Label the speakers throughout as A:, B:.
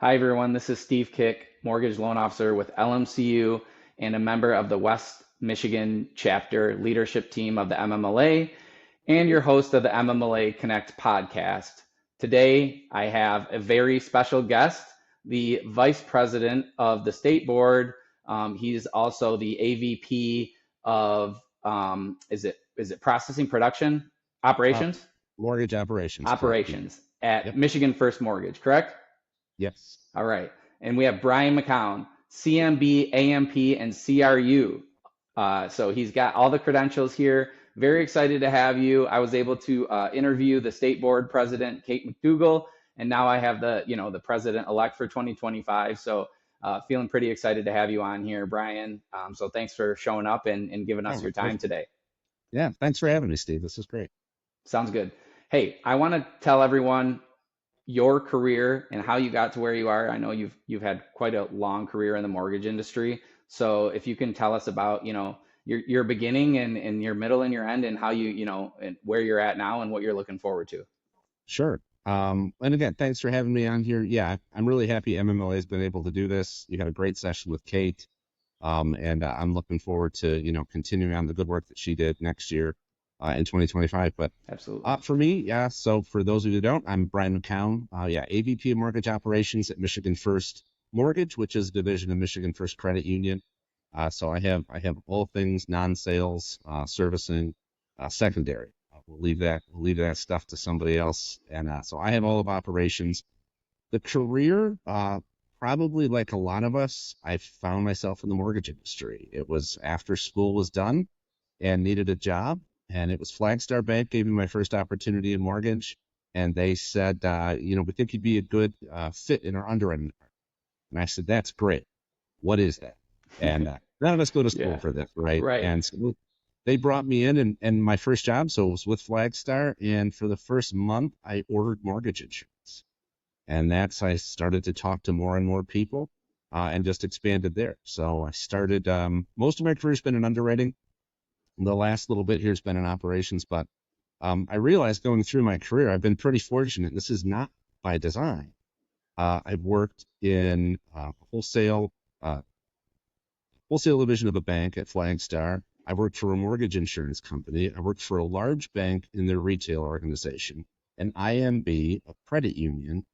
A: Hi, everyone. This is Steve Kick, mortgage loan officer with LMCU and a member of the West Michigan chapter leadership team of the MMLA and your host of the MMLA Connect Podcast. Today, I have a very special guest, the Vice President of the State Board. He's also the AVP of, is it processing production
B: Uh,
A: operations?
B: Mortgage operations, correct.
A: Operations at
B: Yep.
A: Michigan First Mortgage, correct?
B: Yes.
A: All right. And we have Brian McCown, CMB, AMP, and CRU. So he's got all the credentials here. Very excited to have you. I was able to interview the state board president, Kate McDougall, and now I have the president-elect for 2025. So feeling pretty excited to have you on here, Brian. So thanks for showing up and giving
B: Oh,
A: us your
B: my
A: time
B: pleasure.
A: today.
B: Yeah. Thanks for having me, Steve. This is great.
A: Sounds good. Hey, I want to tell everyone your career and how you got to where you are. I know you've had quite a long career in the mortgage industry. So if you can tell us about, your beginning and your middle and your end and how and where you're at now and what you're looking forward to.
B: Sure. And again, thanks for having me on here. Yeah, I'm really happy MMLA has been able to do this. You had a great session with Kate. And I'm looking forward to, continuing on the good work that she did next year in 2025. But
A: Absolutely.
B: for me, yeah, so for those of you who don't, I'm Brian McCown, AVP of Mortgage Operations at Michigan First Mortgage, which is a division of Michigan First Credit Union. So I have all things non-sales, servicing, secondary. We'll leave that stuff to somebody else. And so I have all of operations. The career, probably like a lot of us, I found myself in the mortgage industry. It was after school was done and needed a job, and it was Flagstar Bank gave me my first opportunity in mortgage, and they said, we think you'd be a good fit in our underwriting department. And I said, that's great. What is that? And none of us go to school
A: Yeah.
B: for this, right?
A: Right.
B: And so they brought me in, and my first job, so it was with Flagstar, and for the first month, I ordered mortgage insurance. And I started to talk to more and more people and just expanded there. So I started, most of my career has been in underwriting. The last little bit here has been in operations, but I realized going through my career, I've been pretty fortunate. This is not by design. I've worked in wholesale division of a bank at Flagstar. I worked for a mortgage insurance company. I worked for a large bank in their retail organization, an IMB, a credit union.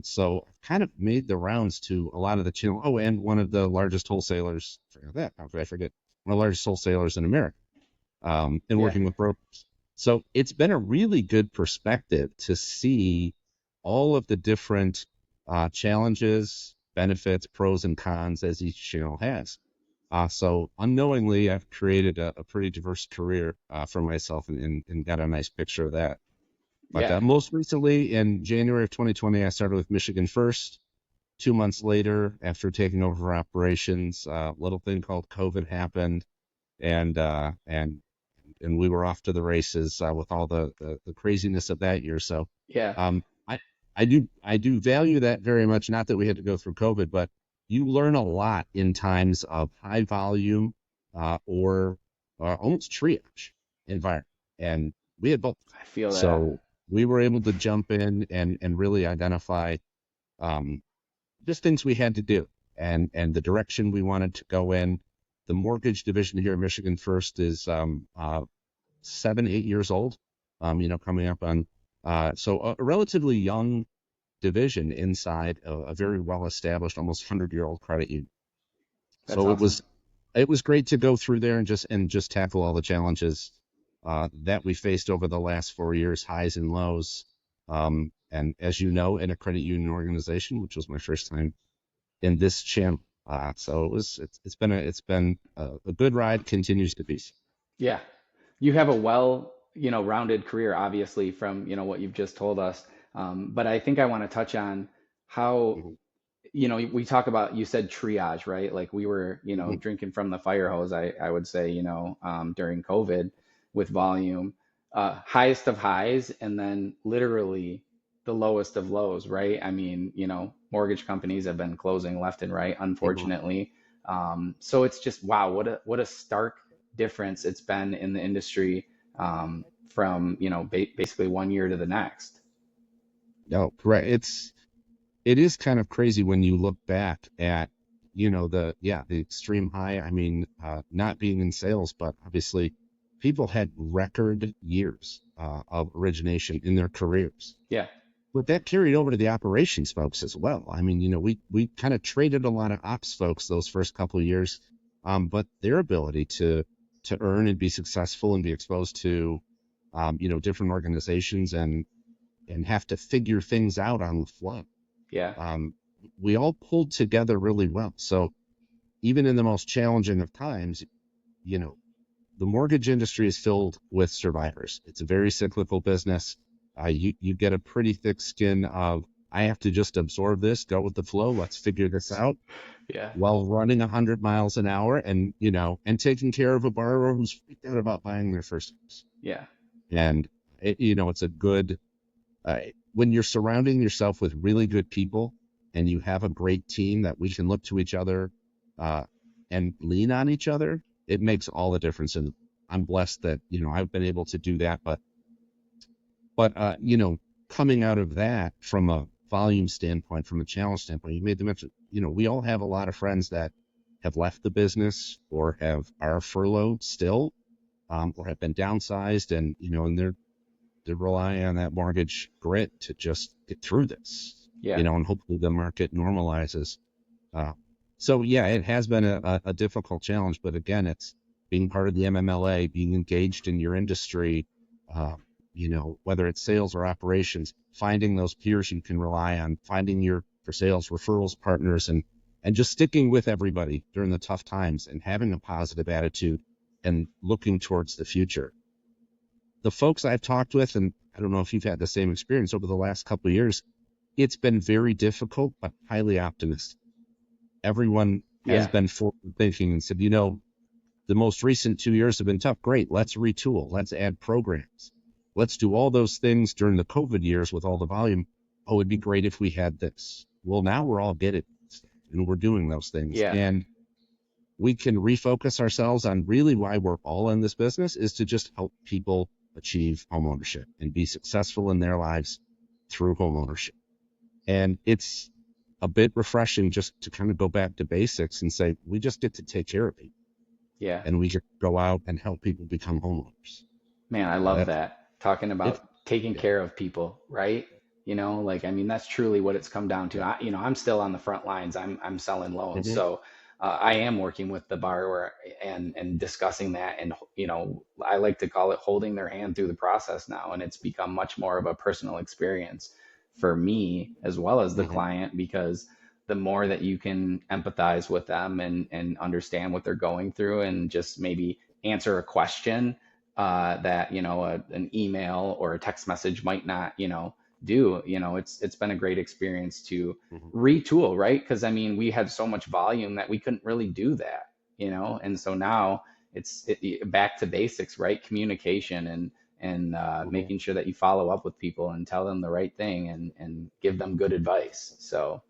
B: So I've kind of made the rounds to a lot of the channel. Oh, and one of the largest wholesalers. Forget that. How could I forget? One of the largest wholesalers in America. And
A: Yeah.
B: working with brokers. So it's been a really good perspective to see all of the different challenges, benefits, pros and cons as each channel has. So unknowingly, I've created a pretty diverse career for myself and got a nice picture of that. But
A: Yeah.
B: most recently, in January of 2020, I started with Michigan First. 2 months later, after taking over operations, a little thing called COVID happened, and we were off to the races with all the craziness of that year. So
A: Yeah.
B: um, I I do value that very much. Not that we had to go through COVID, but you learn a lot in times of high volume or almost triage environment, and we had both.
A: I feel that.
B: So we were able to jump in and really identify um, just things we had to do and the direction we wanted to go in. The mortgage division here at Michigan First is 7, 8 years old, coming up on, so a relatively young division inside a very well-established, almost 100-year-old credit union.
A: That's
B: So
A: awesome.
B: it was great to go through there and just tackle all the challenges that we faced over the last 4 years, highs and lows. And as you know, in a credit union organization, which was my first time in this channel. So it's been a good ride, continues to be.
A: Yeah. You have a rounded career, obviously, from, what you've just told us. But I think I want to touch on how,
B: Mhm,
A: we talk about, you said triage, right? Like we were,
B: mhm,
A: drinking from the fire hose, I would say, during COVID with volume, highest of highs, and then literally the lowest of lows, right? I mean, mortgage companies have been closing left and right,
B: mhm.
A: unfortunately. So it's just, wow, what a stark difference it's been in the industry, from, basically one year to the next.
B: No, correct. it is kind of crazy when you look back at, the extreme high. I mean, not being in sales, but obviously people had record years of origination in their careers.
A: Yeah.
B: But that carried over to the operations folks as well. I mean, we kind of traded a lot of ops folks those first couple of years, but their ability to earn and be successful and be exposed to, different organizations and have to figure things out on the fly.
A: Yeah.
B: We all pulled together really well. So even in the most challenging of times, the mortgage industry is filled with survivors. It's a very cyclical business. You get a pretty thick skin of, I have to just absorb this, go with the flow, let's figure this out.
A: Yeah.
B: While running 100 miles an hour and taking care of a borrower who's freaked out about buying their first house.
A: Yeah.
B: And it's a good, when you're surrounding yourself with really good people and you have a great team that we can look to each other and lean on each other, it makes all the difference. And I'm blessed that, I've been able to do that. But coming out of that from a volume standpoint, from a challenge standpoint, you made the mention, we all have a lot of friends that have left the business or are furloughed still, or have been downsized and, and they're relying on that mortgage grit to just get through this,
A: Yeah.
B: and hopefully the market normalizes. So yeah, it has been a difficult challenge, but again, it's being part of the MMLA, being engaged in your industry, whether it's sales or operations, finding those peers you can rely on, finding your for sales referrals partners and just sticking with everybody during the tough times and having a positive attitude and looking towards the future. The folks I've talked with, and I don't know if you've had the same experience over the last couple of years, it's been very difficult, but highly optimistic. Everyone has been forward thinking and said, the most recent 2 years have been tough. Great. Let's retool. Let's add programs. Let's do all those things during the COVID years with all the volume. Oh, it'd be great if we had this. Well, now we're all getting it and we're doing those things.
A: Yeah.
B: And we can refocus ourselves on really why we're all in this business is to just help people achieve homeownership and be successful in their lives through homeownership. And it's a bit refreshing just to kind of go back to basics and say, we just get to take care of people.
A: Yeah.
B: And we get to go out and help people become homeowners.
A: Man, I love that. Talking about taking care of people, right? That's truly what it's come down to. I'm still on the front lines. I'm selling loans.
B: Mhm.
A: So I am working with the borrower and discussing that. And, I like to call it holding their hand through the process now. And it's become much more of a personal experience for me as well as the client, because the more that you can empathize with them and understand what they're going through and just maybe answer a question that, an email or a text message might not, do, it's been a great experience to retool, right? Because we had so much volume that we couldn't really do that, and so now it's back to basics, right? Communication and making sure that you follow up with people and tell them the right thing and give them good advice. So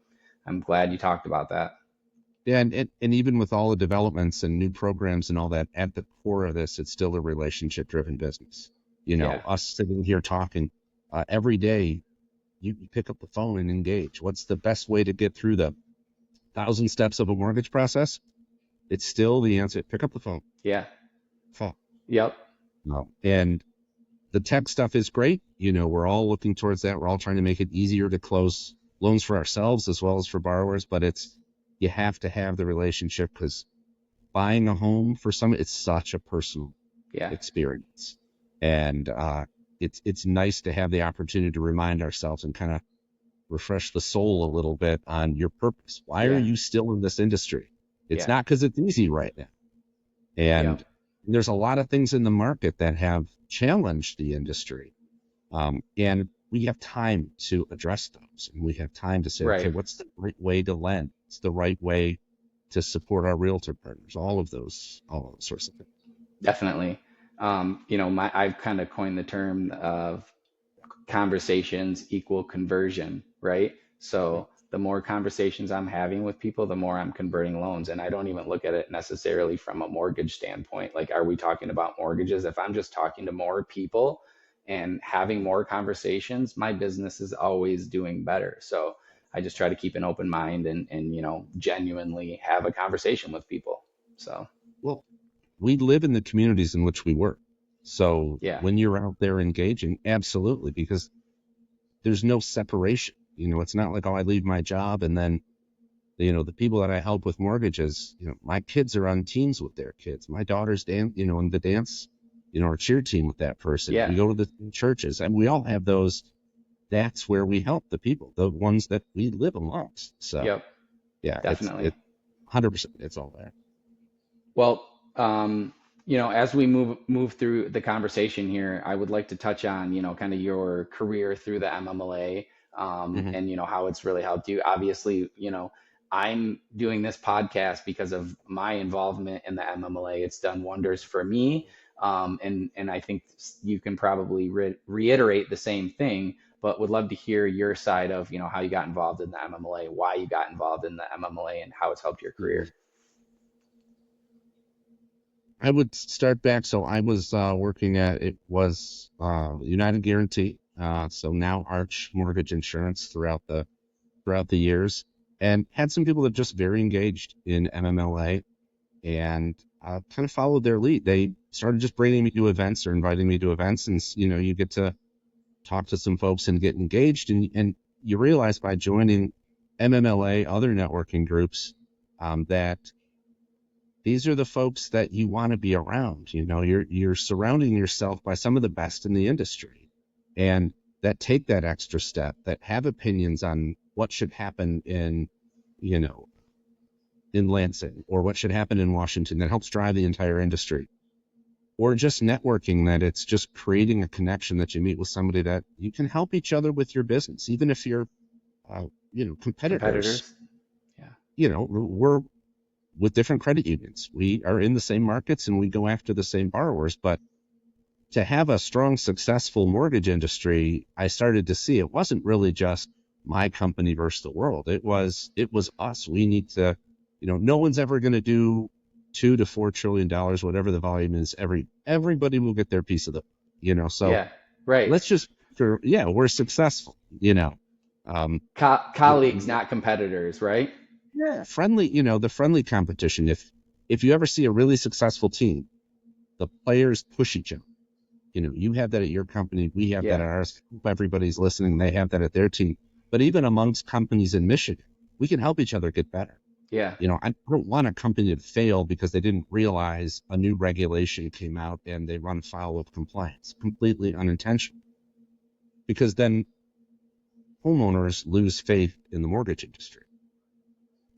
A: I'm glad you talked about that.
B: Yeah, and even with all the developments and new programs and all that, at the core of this, it's still a relationship-driven business. Us sitting here talking every day, you pick up the phone and engage. What's the best way to get through the 1,000 steps of a mortgage process? It's still the answer. Pick up the phone.
A: Yeah.
B: Phone.
A: Yep.
B: No. And the tech stuff is great. We're all looking towards that. We're all trying to make it easier to close loans for ourselves as well as for borrowers, but you have to have the relationship because buying a home for some, it's such a personal experience. And it's nice to have the opportunity to remind ourselves and kind of refresh the soul a little bit on your purpose. Why are you still in this industry? It's not because it's easy right now. And there's a lot of things in the market that have challenged the industry. And we have time to address those. And we have time to say, okay, what's the right way to lend? What's the right way to support our realtor partners? All of those sorts of things.
A: Definitely. I've kind of coined the term of conversations equal conversion, right? So the more conversations I'm having with people, the more I'm converting loans. And I don't even look at it necessarily from a mortgage standpoint. Like, are we talking about mortgages? If I'm just talking to more people and having more conversations, my business is always doing better. So I just try to keep an open mind and genuinely have a conversation with people. So,
B: Well, we live in the communities in which we work. So
A: yeah,
B: when you're out there engaging, absolutely, because there's no separation. It's not like, oh, I leave my job and then, the people that I help with mortgages, my kids are on teams with their kids. My daughter's in the dance, or cheer team with that person.
A: yeah,
B: We go to the churches, and we all have those. That's where we help the people, the ones that we live amongst. So
A: yep,
B: yeah,
A: definitely.
B: it's 100%. It's all there.
A: Well, as we move through the conversation here, I would like to touch on, kind of your career through the MMLA,
B: Hmm.
A: and how it's really helped you. Obviously, I'm doing this podcast because of my involvement in the MMLA. It's done wonders for me, and I think you can probably reiterate the same thing. But would love to hear your side of, how you got involved in the MMLA, why you got involved in the MMLA, and how it's helped your career.
B: I would start back. So I was working at, it was United Guarantee, so now Arch Mortgage Insurance throughout the years, and had some people that just very engaged in MMLA, and kind of followed their lead. They started just bringing me to events or inviting me to events, and you get to talk to some folks and get engaged, and you realize by joining MMLA, other networking groups, that these are the folks that you want to be around. You're surrounding yourself by some of the best in the industry, and that take that extra step, that have opinions on what should happen you know, in Lansing, or what should happen in Washington, that helps drive the entire industry. Or just networking, that it's just creating a connection, that you meet with somebody that you can help each other with your business, even if you're, competitors.
A: Competitors. Yeah.
B: We're with different credit unions. We are in the same markets and we go after the same borrowers. But to have a strong, successful mortgage industry, I started to see it wasn't really just my company versus the world. It was us. We need to, no one's ever going to do $2 to $4 trillion, whatever the volume is. Everybody will get their piece of so
A: Yeah. Right.
B: let's just, we're successful,
A: Colleagues, not competitors, right?
B: yeah, friendly, the friendly competition. If you ever see a really successful team, the players push each other. You have that at your company. We have that
A: Yeah.
B: at ours. Hope everybody's listening. They have that at their team. But even amongst companies in Michigan, we can help each other get better.
A: Yeah.
B: I don't want a company to fail because they didn't realize a new regulation came out and they run afoul of compliance, completely unintentional. Because then homeowners lose faith in the mortgage industry.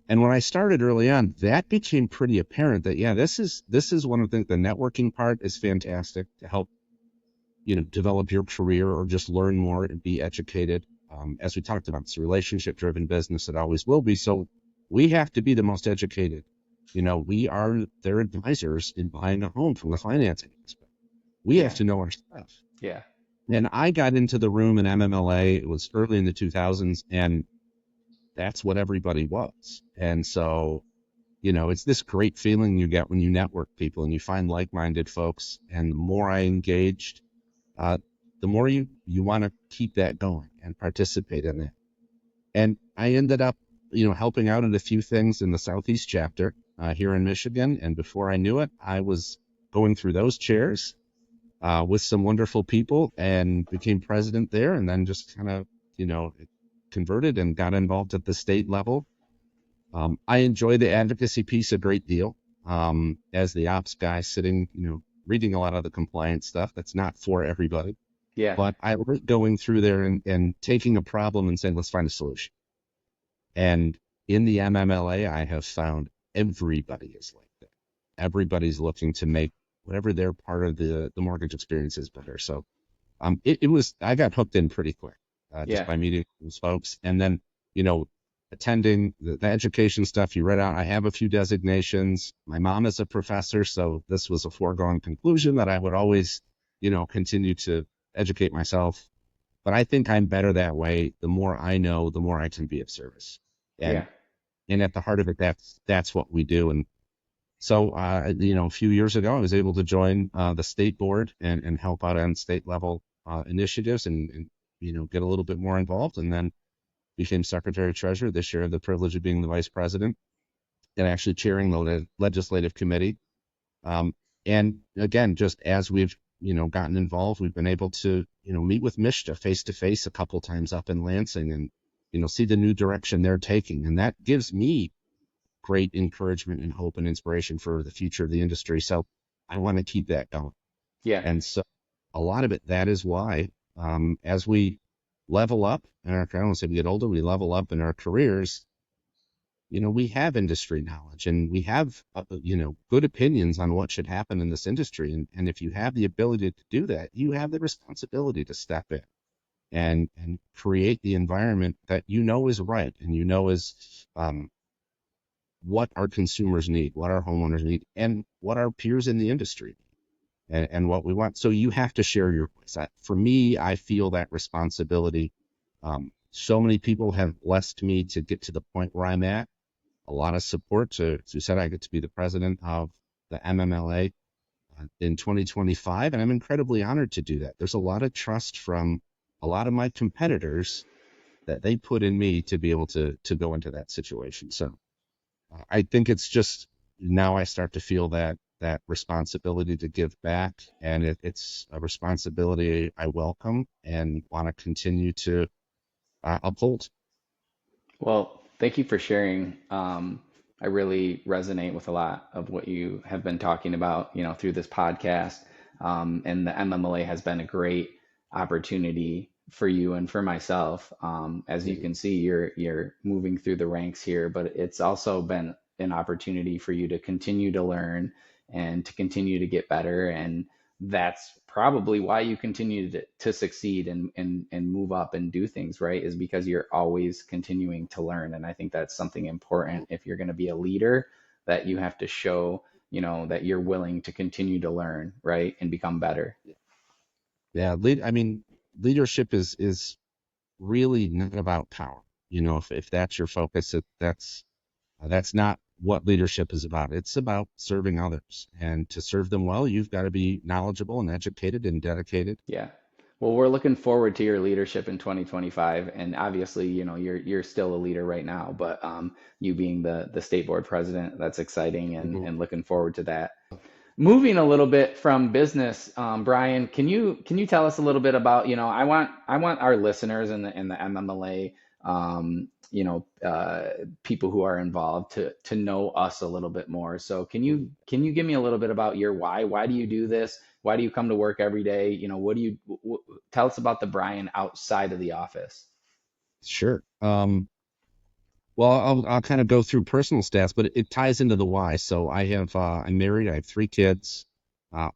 B: And when I started early on, that became pretty apparent that, this is one of the networking part is fantastic to help, develop your career or just learn more and be educated. As we talked about, it's a relationship driven business. It always will be. So we have to be the most educated. We are their advisors in buying a home from the financing aspect. We have to know our stuff.
A: Yeah.
B: And I got into the room in MMLA. It was early in the 2000s, and that's what everybody was. And so, it's this great feeling you get when you network people and you find like-minded folks. And the more I engaged, the more you want to keep that going and participate in it. And I ended up, helping out in a few things in the Southeast chapter here in Michigan. And before I knew it, I was going through those chairs with some wonderful people and became president there, and then just kind of, converted and got involved at the state level. I enjoy the advocacy piece a great deal as the ops guy sitting, reading a lot of the compliance stuff. That's not for everybody.
A: Yeah.
B: But I like going through there and taking a problem and saying, let's find a solution. And in the MMLA, I have found everybody is like that. Everybody's looking to make whatever their part of the mortgage experience is better. So I got hooked in pretty quick just by meeting those folks. And then, attending the education stuff you read out. I have a few designations. My mom is a professor, so this was a foregone conclusion that I would always, continue to educate myself. But I think I'm better that way. The more I know, the more I can be of service. And at the heart of it, that's what we do. And so, a few years ago, I was able to join the state board and help out on state level initiatives and get a little bit more involved. And then became Secretary Treasurer. This year I have the privilege of being the Vice President and actually chairing the Legislative Committee. And again, just as we've, gotten involved, we've been able to, meet with MISTA face to face a couple times up in Lansing and, see the new direction they're taking. And that gives me great encouragement and hope and inspiration for the future of the industry. So I want to keep that going.
A: Yeah.
B: And so a lot of it, that is why, as we level up in our, I don't want to say we get older, we level up in our careers, we have industry knowledge and we have, good opinions on what should happen in this industry. And if you have the ability to do that, you have the responsibility to step in and create the environment that is right and is what our consumers need, what our homeowners need, and what our peers in the industry need, and what we want. So you have to share your voice. For me, I feel that responsibility. So many people have blessed me to get to the point where I'm at. A lot of support. As you said, I get to be the president of the MMLA in 2025, and I'm incredibly honored to do that. There's a lot of trust from a lot of my competitors that they put in me to be able to go into that situation. So I think it's just now I start to feel that responsibility to give back, and it's a responsibility I welcome and want to continue to uphold.
A: Well, thank you for sharing. I really resonate with a lot of what you have been talking about, through this podcast. And the MMLA has been a great opportunity for you and for myself. As you can see, you're moving through the ranks here, but it's also been an opportunity for you to continue to learn and to continue to get better. And that's probably why you continue to succeed and move up and do things, right? Is because you're always continuing to learn. And I think that's something important. If you're going to be a leader, that you have to show, that you're willing to continue to learn, right? And become better.
B: Yeah. Leadership is really not about power. If that's your focus, that's not what leadership is about. It's about serving others, and to serve them well, you've got to be knowledgeable and educated and dedicated.
A: Yeah. Well, we're looking forward to your leadership in 2025, and obviously, you're still a leader right now, but you being the state board president, that's exciting, and looking forward to that. Moving a little bit from business, Brian, can you tell us a little bit about, I want our listeners in the MMLA, people who are involved to know us a little bit more. So can you give me a little bit about your why? Why do you do this? Why do you come to work every day? Tell us about the Brian outside of the office?
B: Sure. Well, I'll kind of go through personal stats, but it ties into the why. So I'm married. I have 3 kids.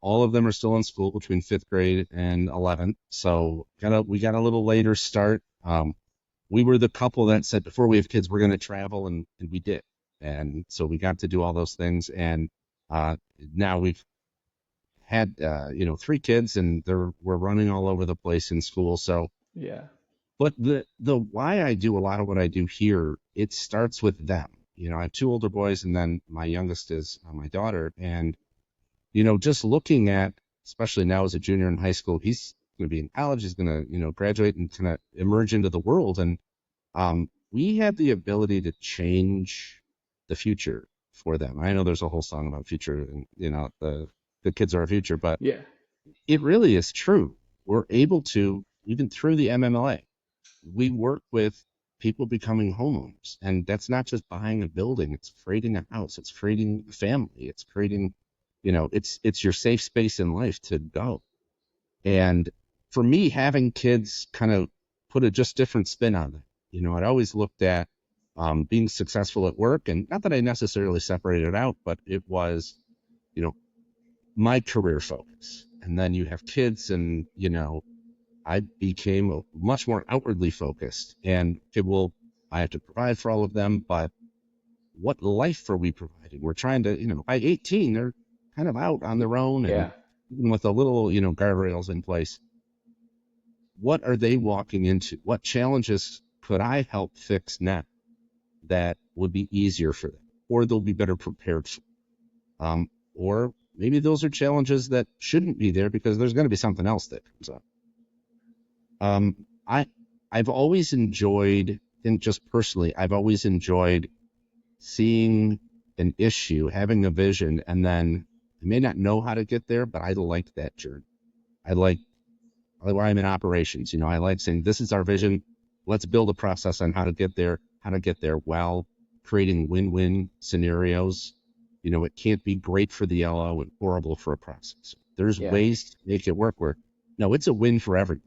B: All of them are still in school between 5th grade and 11th. So we got a little later start. We were the couple that said before we have kids, we're going to travel, and we did. And so we got to do all those things. And now we've had 3 kids, and we're running all over the place in school. So
A: yeah.
B: But the why I do a lot of what I do here, it starts with them. I have 2 older boys, and then my youngest is my daughter. And, just looking at, especially now as a junior in high school, he's going to be in college, he's going to, graduate and kind of emerge into the world. And we have the ability to change the future for them. I know there's a whole song about future, and, the kids are our future, but
A: yeah,
B: it really is true. We're able to, even through the MMLA, we work with people becoming homeowners, and that's not just buying a building. It's creating a house. It's creating a family. It's creating, it's your safe space in life to go. And for me, having kids kind of put a just different spin on it. I'd always looked at being successful at work, and not that I necessarily separated it out, but it was, my career focus. And then you have kids, and, I became much more outwardly focused, and I have to provide for all of them, but what life are we providing? We're trying to, by 18, they're kind of out on their own, and even with a little, guardrails in place. What are they walking into? What challenges could I help fix now that would be easier for them, or they'll be better prepared for? Or maybe those are challenges that shouldn't be there because there's going to be something else that comes up. I've always enjoyed think just personally, I've always enjoyed seeing an issue, having a vision, and then I may not know how to get there, but I like that journey. I like where I'm in operations. I like saying, this is our vision. Let's build a process on how to get there, while creating win-win scenarios. It can't be great for the LO and horrible for a process. There's
A: Yeah.
B: ways to make it work where, no, it's a win for everyone.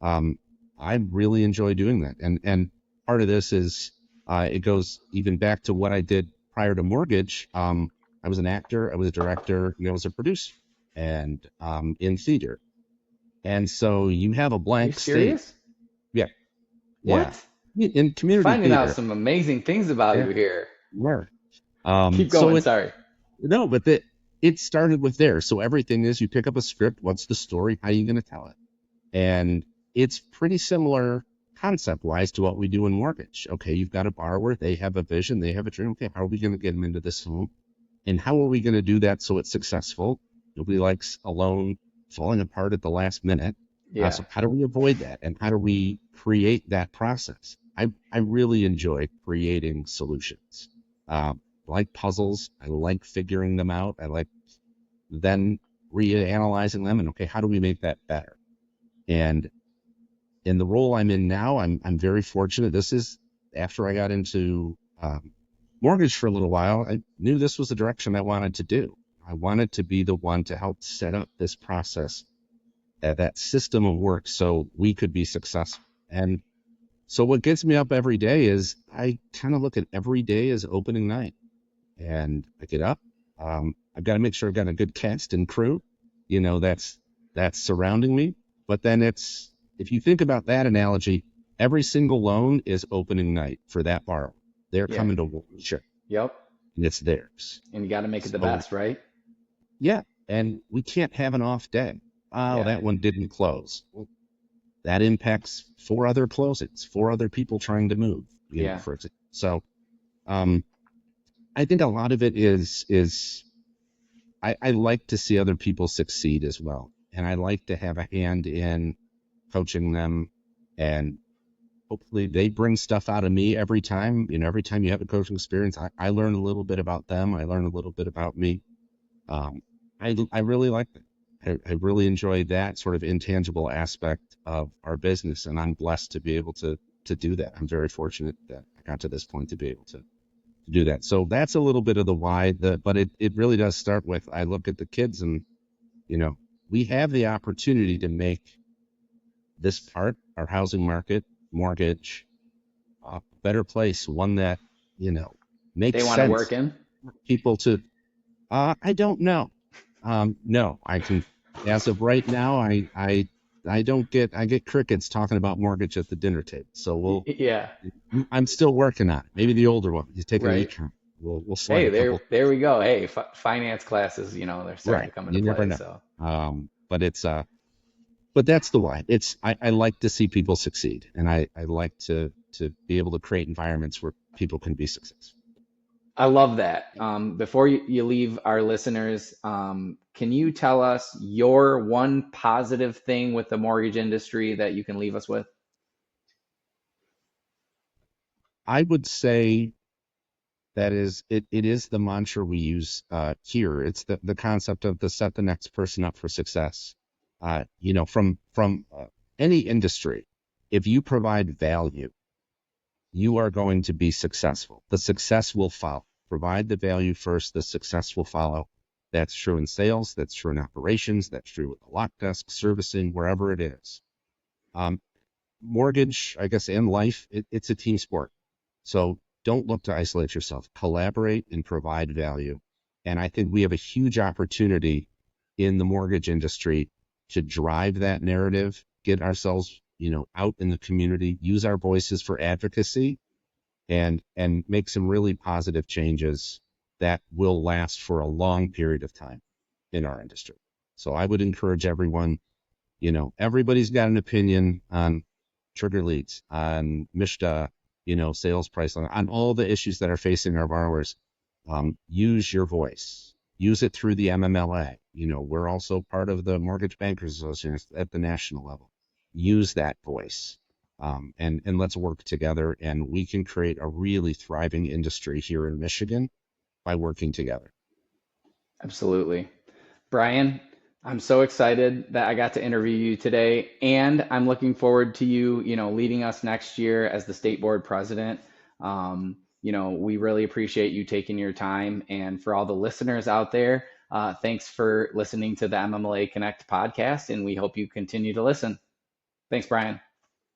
B: I really enjoy doing that. And part of this is, it goes even back to what I did prior to mortgage. I was an actor, I was a director, and I was a producer, and in theater. And so you have a
A: Are you
B: blank state.
A: serious?
B: Yeah.
A: What?
B: In community
A: Finding out
B: theater.
A: some amazing things about
B: Yeah.
A: you here.
B: Yeah.
A: Keep
B: So
A: going. Sorry.
B: no, but it started with there. So everything is, you pick up a script. What's the story? How are you going to tell it? And it's pretty similar concept wise to what we do in mortgage. Okay, you've got a borrower. They have a vision. They have a dream. Okay, how are we going to get them into this home? And how are we going to do that so it's successful? Nobody likes a loan falling apart at the last minute.
A: Yeah.
B: So how do we avoid that? And how do we create that process? I really enjoy creating solutions. I like puzzles. I like figuring them out. I like then reanalyzing them and, okay, how do we make that better? And in the role I'm in now, I'm very fortunate. This is after I got into mortgage for a little while. I knew this was the direction I wanted to do. I wanted to be the one to help set up this process, that system of work, so we could be successful. And so what gets me up every day is I kind of look at every day as opening night, and I get up. I've got to make sure I've got a good cast and crew, that's surrounding me. But then if you think about that analogy, every single loan is opening night for that borrower. They're coming to one share.
A: Yep.
B: And it's theirs.
A: And you got to make it the best, right?
B: Yeah. And we can't have an off day. Oh, that one didn't close. Well, that impacts 4 other closings, 4 other people trying to move. For example. So I think a lot of it is I like to see other people succeed as well. And I like to have a hand in coaching them, and hopefully they bring stuff out of me every time. Every time you have a coaching experience, I learn a little bit about them. I learn a little bit about me. I really like that. I really enjoy that sort of intangible aspect of our business, and I'm blessed to be able to do that. I'm very fortunate that I got to this point to be able to do that. So that's a little bit of the why, but it really does start with, I look at the kids and, we have the opportunity to make this part, our housing market, mortgage, a better place, one that, makes sense.
A: They want to work in?
B: People to, I don't know. No, I can, as of right now, I get crickets talking about mortgage at the dinner table. So I'm still working on it. Maybe the older one, he's taking an econ. We'll slide.
A: Hey, there we go. Hey, finance classes, they're starting to come into play.
B: Never know.
A: So.
B: But that's the why. I like to see people succeed, and I like to be able to create environments where people can be successful.
A: I love that. Before you leave our listeners, can you tell us your one positive thing with the mortgage industry that you can leave us with?
B: I would say that it is the mantra we use here. It's the concept of set the next person up for success. From any industry, if you provide value, you are going to be successful. The success will follow. Provide the value first, the success will follow. That's true in sales, that's true in operations, that's true with the lock desk, servicing, wherever it is. Mortgage, I guess, and life, it's a team sport. So don't look to isolate yourself. Collaborate and provide value. And I think we have a huge opportunity in the mortgage industry to drive that narrative, get ourselves, out in the community, use our voices for advocacy, and make some really positive changes that will last for a long period of time in our industry. So I would encourage everyone, everybody's got an opinion on trigger leads, on MISHDA, sales price, on all the issues that are facing our borrowers. Use your voice. Use it through the MMLA. We're also part of the Mortgage Bankers Association at the national level. Use that voice. and let's work together, and we can create a really thriving industry here in Michigan by working together.
A: Absolutely. Brian, I'm so excited that I got to interview you today, and I'm looking forward to you, leading us next year as the state board president. We really appreciate you taking your time, and for all the listeners out there, thanks for listening to the MMLA Connect podcast, and we hope you continue to listen. Thanks, Brian.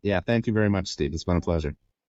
B: Yeah, thank you very much, Steve. It's been a pleasure.